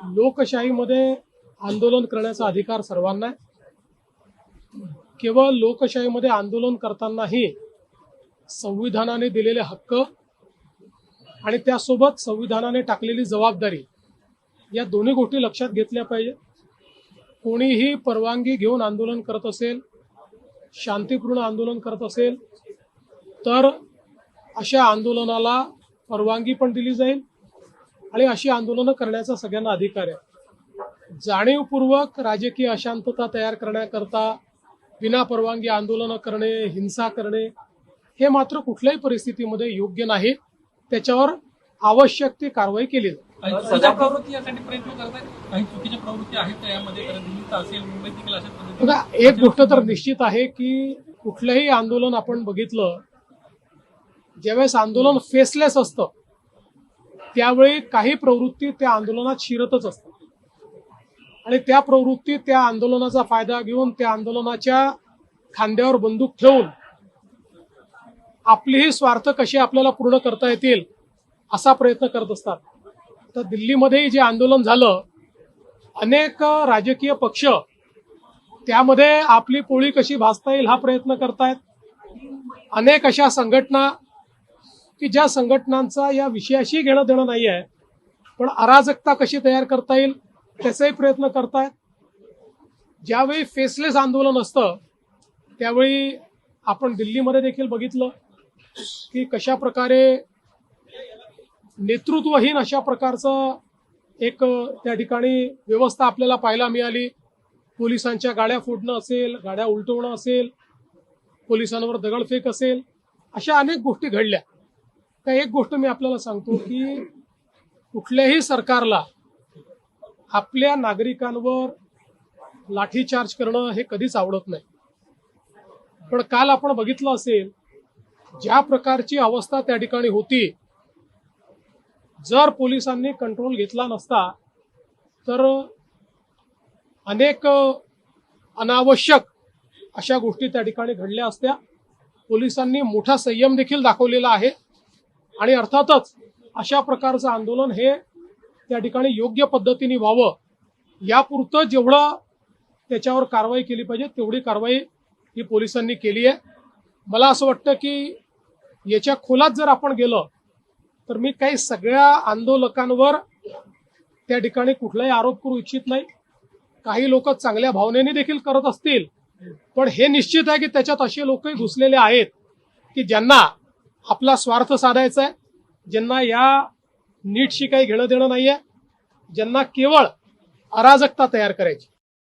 लोकशाहीमध्ये आंदोलन करण्याचा अधिकार सर्वांना आहे. केवळ लोकशाहीमध्ये आंदोलन करतानाही संविधानाने दिलेले हक्क आणि त्यासोबत संविधानाने टाकलेली जबाबदारी या दोन्ही गोष्टी लक्षात घेतल्या पाहिजे. कोणीही परवानगी घेऊन आंदोलन करत असेल, शांतिपूर्ण आंदोलन करत असेल तर अशा आंदोलनाला परवानगी पण दिली जाईल आणि अशी आंदोलनं करण्याचा सगळ्यांना अधिकार आहे. जाणीवपूर्वक राजकीय अशांतता तयार करण्याकरता विना परवानगी आंदोलनं करणे, हिंसा करणे हे मात्र कुठल्याही परिस्थितीमध्ये योग्य नाही. त्याच्यावर आवश्यक ती कारवाई केली जाईल. सजा प्रवृत्ती यासाठी प्रयत्न करतात, काही चुकीच्या प्रवृत्ती आहेत का यामध्ये? कारण दिल्लीत असेल, मुंबईत देखील असेल. बघा, एक गोष्ट तर निश्चित आहे की कुठलंही आंदोलन आपण बघितलं, ज्यावेळेस आंदोलन फेसलेस असतं त्यावेळी काही प्रवृत्ती त्या आंदोलनात शिरतच असतात आणि त्या प्रवृत्ती त्या आंदोलनाचा फायदा घेऊन त्या आंदोलनाच्या खांद्यावर बंदूक ठेवून आपलीही स्वार्थ कशी आपल्याला पूर्ण करता येतील असा प्रयत्न करत असतात. तर दिल्लीमध्ये जे आंदोलन झालं, अनेक राजकीय पक्ष त्यामध्ये आपली पोळी कशी भाजता येईल हा प्रयत्न करतायत. अनेक अशा संघटना की ज्या संघटनांचा या विषयाशी घेणं देणं नाही आहे, पण अराजकता कशी तयार करता येईल त्याचाही प्रयत्न करतायत. ज्यावेळी फेसलेस आंदोलन असतं त्यावेळी आपण दिल्लीमध्ये देखील बघितलं की कशा प्रकारे नेतृत्वहीन अशा प्रकारचं एक त्या ठिकाणी व्यवस्था आपल्याला पाहायला मिळाली. पोलिसांच्या गाड्या फोडणं असेल, गाड्या उलटवणं असेल, पोलिसांवर दगडफेक असेल, अशा अनेक गोष्टी घडल्या. तर एक गोष्ट मी आपल्याला सांगतो की कुठल्याही सरकारला आपल्या नागरिकांवर लाठीचार्ज करणं हे कधीच आवडत नाही. पण काल आपण बघितलं असेल ज्या प्रकारची अवस्था त्या ठिकाणी होती, जर पोलिसांनी कंट्रोल घेतला नसता तर अनेक अनावश्यक अशा गोष्टी त्या ठिकाणी घडल्या असत्या. पोलिसांनी मोठा संयम देखील दाखवलेला आहे आणि अर्थातच अशा प्रकारचं आंदोलन हे त्या ठिकाणी योग्य पद्धतीने व्हावं यापुरतं जेवढं त्याच्यावर कारवाई केली पाहिजे तेवढी कारवाई ही पोलिसांनी केली आहे. मला असं वाटतं की याच्या खोलात जर आपण गेलं तर मी काही सगळ्या आंदोलकांवर त्या ठिकाणी कुठलाही आरोप करू इच्छित नाही. काही लोक चांगल्या भावनेने देखील करत असतील, पण हे निश्चित आहे की त्याच्यात असे लोकही घुसलेले आहेत की ज्यांना आपला स्वार्थ साधायचा आहे, ज्यांना या नीटशी काही घेणं देणं नाहीये, ज्यांना केवळ अराजकता तयार करायची.